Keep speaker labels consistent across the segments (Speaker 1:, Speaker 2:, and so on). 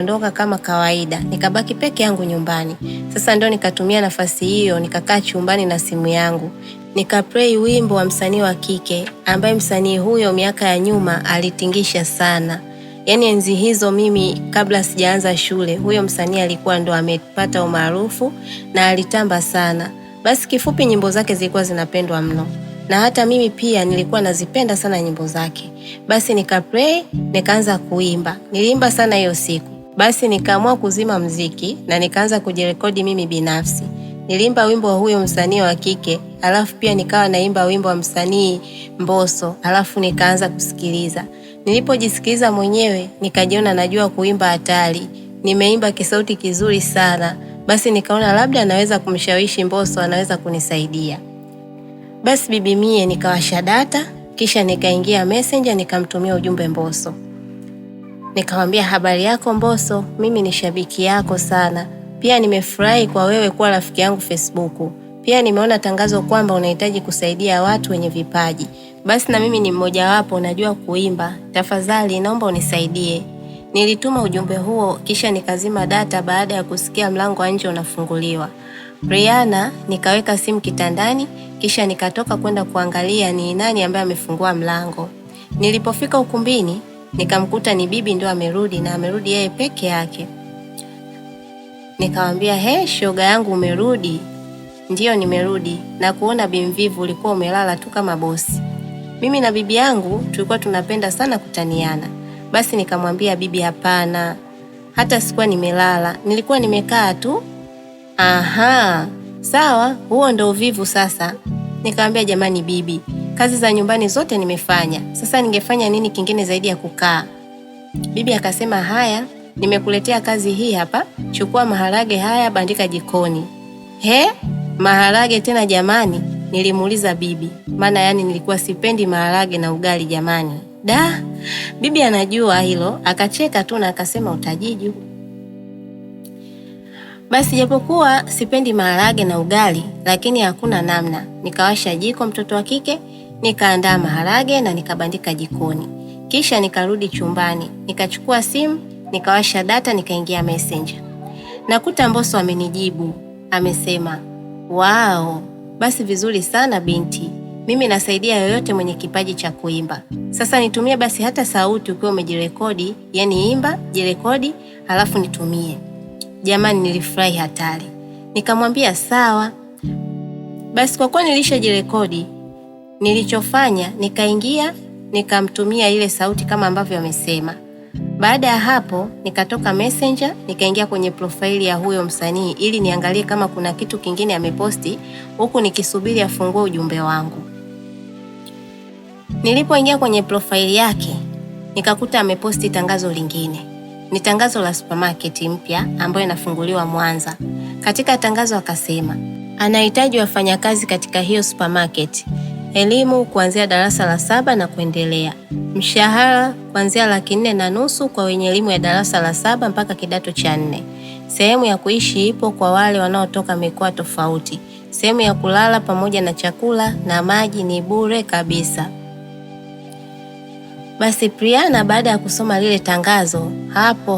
Speaker 1: ondoka kama kawaida, nikabaki peke yangu nyumbani. Sasa ndio nikatumia nafasi hiyo, nikakaa chumbani na simu yangu, nikaplay wimbo wa msanii wa kike ambaye msanii huyo miaka ya nyuma alitingisha sana. Yaani enzi hizo mimi kabla sijaanza shule, huyo msanii alikuwa ndo amepata umaarufu na alitamba sana. Basi kifupi nyimbo zake zilikuwa zinapendwa mno. Na hata mimi pia nilikuwa nazipenda sana nyimbo zake. Basi nikaplay, nikaanza kuimba. Niliimba sana hiyo siku. Basi nikaamua kuzima mziki na nikaanza kujirekodi mimi binafsi. Niliimba wimbo wa huyo msanii wa kike, alafu pia nikawa naimba wimbo wa msanii Mbosso, alafu nikaanza kusikiliza. Nilipojisikiliza mwenyewe, nikajiona najua kuimba hatari. Nimeimba kisauti kizuri sana. Basi nikaona labda naweza kumshawishi Mbosso, anaweza kunisaidia. Basi bibi mie nikawasha data, kisha nikaingia Messenger nikamtumia ujumbe Mbosso. Nikamwambia, habari yako Mbosso, mimi ni shabiki yako sana. Pia nimefurahi kwa wewe kuwa rafiki yangu Facebook. Pia nimeona tangazo kwamba unahitaji kusaidia watu wenye vipaji. Basi na mimi ni mmoja wapo, najua kuimba. Tafadhali naomba unisaidie. Nilituma ujumbe huo kisha nikazima data baada ya kusikia mlango wa nje unafunguliwa. Briana, nikaweka simu kitandani kisha nikatoka kwenda kuangalia ni nani ambaye amefungua mlango. Nilipofika ukumbini, nikamkuta ni bibi ndio amerudi na amerudi yeye peke yake. Nikamwambia, "He, shoga yangu umerudi?" "Ndio nimerudi, na kuona bimvivu ulikuwa umelala tu kama bosi." Mimi na bibi yangu tulikuwa tunapenda sana kutaniana. Basi nikamwambia bibi, hapana, hata sikuwa nimelala, nilikuwa nimekaa tu. Aha, sawa, huo ndo uvivu sasa. Nikamwambia, jamani bibi, kazi za nyumbani zote nimefanya, sasa ningefanya nini kingine zaidi ya kukaa? Bibi akasema, haya, nimekuletea kazi hii hapa, chukua maharage haya bandika jikoni. He, maharage tena jamani? Nilimuuliza bibi, maana yani nilikuwa sipendi maharage na ugali jamani. Da, bibi anajua hilo, akacheka tu na akasema utajiju. Basi japokuwa sipendi maharage na ugali, lakini hakuna namna. Nikawasha jiko mtoto wa kike, nikaandaa maharage na nikabandika jikoni. Kisha nikarudi chumbani, nikachukua simu, nikawasha data, nikaingia Messenger. Nakuta Mbosso amenijibu, amesema, "Wow, basi vizuri sana binti. Mimi nasaidia yoyote mwenye kipaji cha kuimba. Sasa nitumie basi hata sauti ukiwa umejirekodi, yani imba, jirekodi, halafu nitumie." Jamani nilifurahi hatari. Nikamwambia sawa. Basi kwa kuwa nilishajirekodi, nilichofanya nikaingia, nikamtumia ile sauti kama ambavyo amesema. Baada ya hapo, nikatoka Messenger, nikaingia kwenye profile ya huyo msanii ili niangalie kama kuna kitu kingine ameposti, huku nikisubiri afungue ujumbe wangu. Nilipoingia kwenye profile yake, nikakuta ameposti tangazo lingine. Ni tangazo la supermarket mpya ambayo inafunguliwa Mwanza. Katika tangazo akasema, anahitaji wafanyakazi katika hiyo supermarket. Elimu kuanzia darasa la 7 na kuendelea. Mshahara kuanzia 4,500 kwa wenye elimu ya darasa la 7 mpaka kidato cha 4. Sehemu ya kuishi ipo kwa wale wanaotoka mikoa tofauti. Sehemu ya kulala pamoja na chakula na maji ni bure kabisa. Basi Briana baada ya kusoma lile tangazo,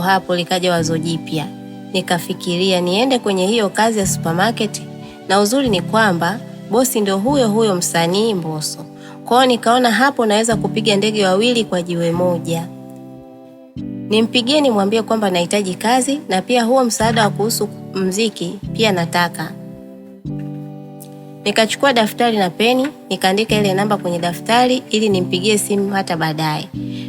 Speaker 1: hapo likaja wazo jipya. Nikafikiria niende kwenye hiyo kazi ya supermarket, na uzuri ni kwamba bosi ndio huyo msanii Mbosso. Kwao nikaona hapo naweza kupiga ndege wawili kwa jiwe moja. Nimpigie nimwambie kwamba nahitaji kazi na pia huo msaada wa kuhusu muziki pia nataka. Nikachukua daftari na peni, nikaandika ile namba kwenye daftari ili nimpigie simu hata baadaye.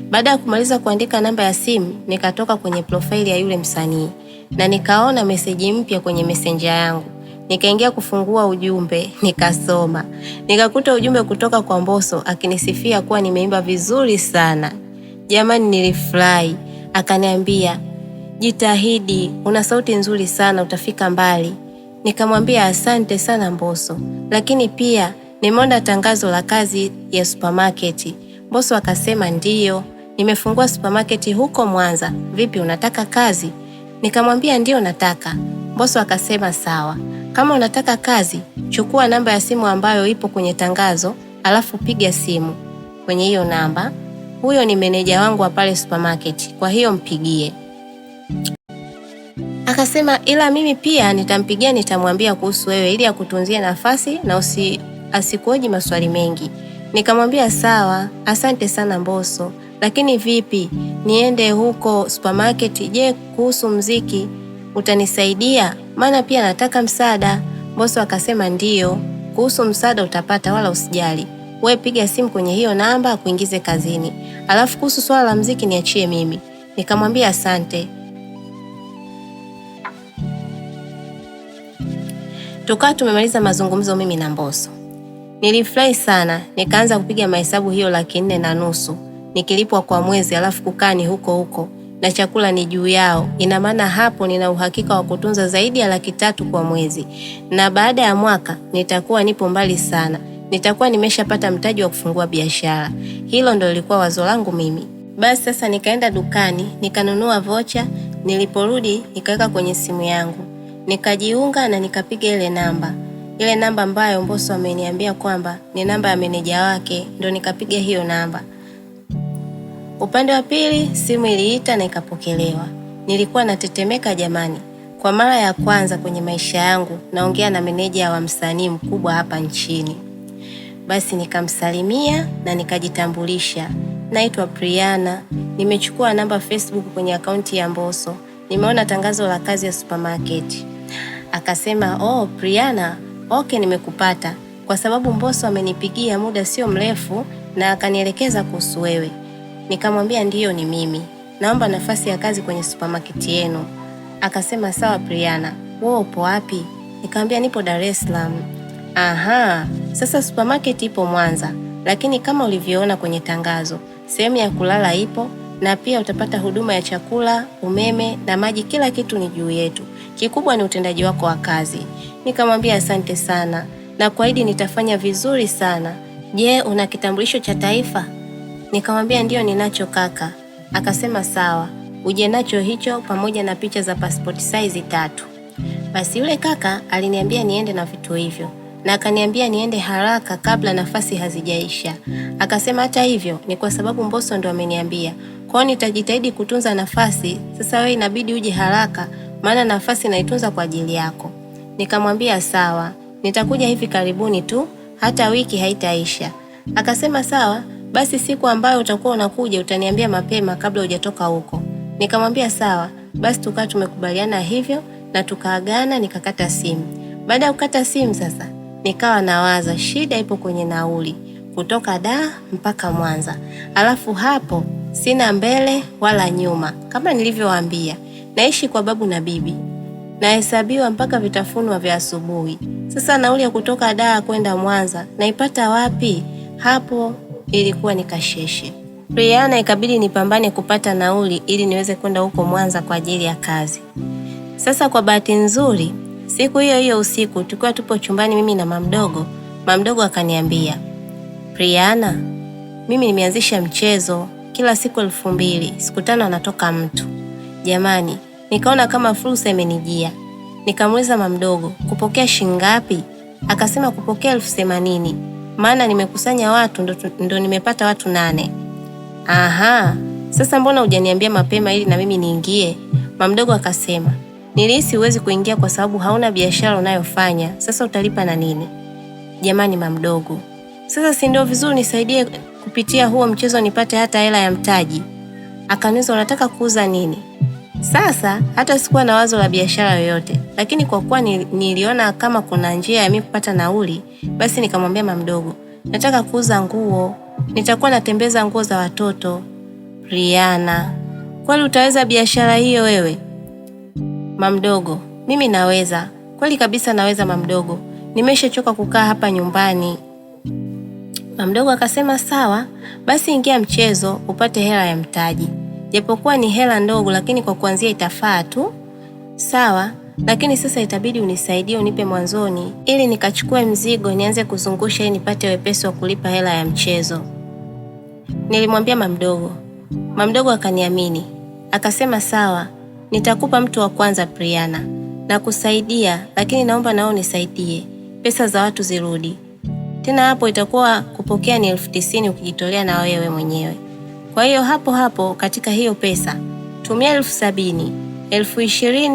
Speaker 1: Baada ya kumaliza kuandika namba ya simu, nikatoka kwenye profile ya yule msanii na nikaona meseji mpya kwenye messenger yangu. Nikaingia kufungua ujumbe, nikasoma. Nikakuta ujumbe kutoka kwa Mbosso akinisifia kuwa nimeimba vizuri sana. Jamani nilifurahi. Akaniambia, "Jitahidi, una sauti nzuri sana, utafika mbali." Nikamwambia asante sana Mbosso, lakini pia nimeona tangazo la kazi ya supermarket. Mbosso akasema ndiyo, nimefungua supermarket huko Mwanza. Vipi unataka kazi? Nikamwambia ndio nataka. Mbosso akasema sawa. Kama unataka kazi, chukua namba ya simu ambayo ipo kwenye tangazo, alafu piga simu kwenye hiyo namba. Huyo ni meneja wangu wa pale supermarket, kwa hiyo mpigie. Akasema ila mimi pia nitampigia, nitamwambia kuhusu wewe ili akutunzie nafasi na asikuoji maswali mengi. Nikamwambia sawa, asante sana Mbosso, lakini vipi niende huko supermarket? Je, kuhusu mziki utanisaidia? Maana pia nataka msaada. Mbosso akasema ndiyo, kuhusu msaada utapata, wala usijali. Wewe piga simu kwenye hiyo namba kuingize kazini. Alafu kuhusu swala la mziki niachie mimi. Nikamwambia asante. Tukawa tumemaliza mazungumzo mimi na Mbosso. Nilifurahi sana, nikaanza kupiga mahesabu hiyo 4,500 nikilipwa kwa mwezi, alafu kukani huko huko na chakula ni juu yao. Ina maana hapo nina uhakika wa kutunza zaidi ya 300,000 kwa mwezi, na baada ya mwaka nitakuwa nipo mbali sana, nitakuwa nimeshapata mtaji wa kufungua biashara. Hilo ndo lilikuwa wazo langu mimi. Basi sasa nikaenda dukani nikanunua vocha. Niliporudi nikaweka kwenye simu yangu, nikajiunga na nikapiga ile namba ambayo Mbosso ameniambia kwamba ni namba ya meneja wake, ndo nikapiga hiyo namba. Upande wa pili simu iliita na ikapokelewa. Nilikuwa natetemeka jamani, kwa mara ya kwanza kwenye maisha yangu naongea na meneja wa msanii mkubwa hapa nchini. Basi nikamsalimia na nikajitambulisha, naitwa Priana, nimechukua namba Facebook kwenye akaunti ya Mbosso, nimeona tangazo la kazi ya supermarket. Akasema oh Priana, okay, nimekupata kwa sababu Mbosso amenipigia muda sio mrefu na akanielekeza kuhusu wewe. Nikamwambia ndiyo, ni mimi, naomba nafasi ya kazi kwenye supermarket yenu. Akasema sawa Priana, wewe upo wapi? Nikamwambia nipo Dar es Salaam. Aha, sasa supermarket ipo Mwanza, lakini kama ulivyoona kwenye tangazo, sehemu ya kulala ipo na pia utapata huduma ya chakula, umeme na maji, kila kitu ni juu yetu. Kikubwa ni utendaji wako wa kazi. Nikamwambia asante sana na kuahidi nitafanya vizuri sana. Je, una kitambulisho cha taifa? Nikamwambia ndio ninacho kaka. Akasema sawa, uje nacho hicho pamoja na picha za passport size 3. Basi yule kaka aliniambia niende na vitu hivyo na akaniambia niende haraka kabla nafasi hazijaisha. Akasema hata hivyo ni kwa sababu Mbosso ndo ameniambia, kwao nitajitahidi kutunza nafasi. Sasa wewe inabidi uje haraka, maana nafasi naitunza kwa ajili yako. Nikamwambia sawa, nitakuja hivi karibuni tu, hata wiki haitaisha. Akasema sawa, basi siku ambayo utakuwa unakuja utaniambia mapema kabla hujatoka huko. Nikamwambia sawa, basi tukawa tumekubaliana hivyo na tukaagana. Nikakata simu. Baada ya kukata simu sasa nikawa nawaza shida ipo kwenye nauli kutoka Dar mpaka Mwanza, alafu hapo sina mbele wala nyuma. Kama nilivyowaambia, naishi kwa babu na bibi, nahesabiwa mpaka vitafunwa vya asubuhi. Sasa nauli ya kutoka Dar kwenda Mwanza naipata wapi? Hapo ilikuwa ni kasheshe. Priana ikabidi nipambane kupata nauli ili niweze kwenda huko Mwanza kwa ajili ya kazi. Sasa kwa bahati nzuri, siku hiyo hiyo usiku tukiwa tupo chumbani mimi na mamdogo akaniambia, Priana, mimi nimeanzisha mchezo kila siku 2,000, siku 5 anatoka mtu. Jamani, nikaona kama fursa imenijia. Nikamuuliza mamdogo, kupokea shingapi? Akasema kupokea 80,000, maana nimekusanya watu ndo nimepata watu 8. Aha, sasa mbona hujaniambia mapema ili na mimi niingie? Mamdogo akasema, nilihisi huwezi kuingia kwa sababu hauna biashara unayofanya, sasa utalipa na nini? Jamani mamdogo, sasa si ndio vizuri nisaidie kupitia huo mchezo nipate hata hela ya mtaji. Akaniuliza unataka kuuza nini? Sasa hata sikuwa na wazo la biashara yoyote, lakini kwa kuwa niliona kama kuna njia ya mimi kupata nauli, basi nikamwambia mamdogo, nataka kuuza nguo, nitakuwa natembeza nguo za watoto. Riana, kweli utaweza biashara hiyo wewe? Mamdogo, mimi naweza. Kweli kabisa naweza mamdogo, nimeshachoka kukaa hapa nyumbani. Mamdogo akasema sawa, basi ingia mchezo upate hela ya mtaji. Japokuwa ni hela ndogo, lakini kwa kuanzia itafaa tu. Sawa, lakini sasa itabidi unisaidie, unipe mwanzoni ili nikachukue mzigo nianze kuzungusha ili nipate wepesi wa kulipa hela ya mchezo. Nilimwambia mamdogo. Mamdogo akaniamini. Akasema sawa, nitakupa mtu wa kwanza Priana, na kusaidia, lakini naomba nao nisaidie pesa za watu zirudi. Tena hapo itakuwa kupokea ni 90,000 ukijitolea na wewe mwenyewe. Kwa hiyo hapo katika hiyo pesa tumia 70,000, 20,000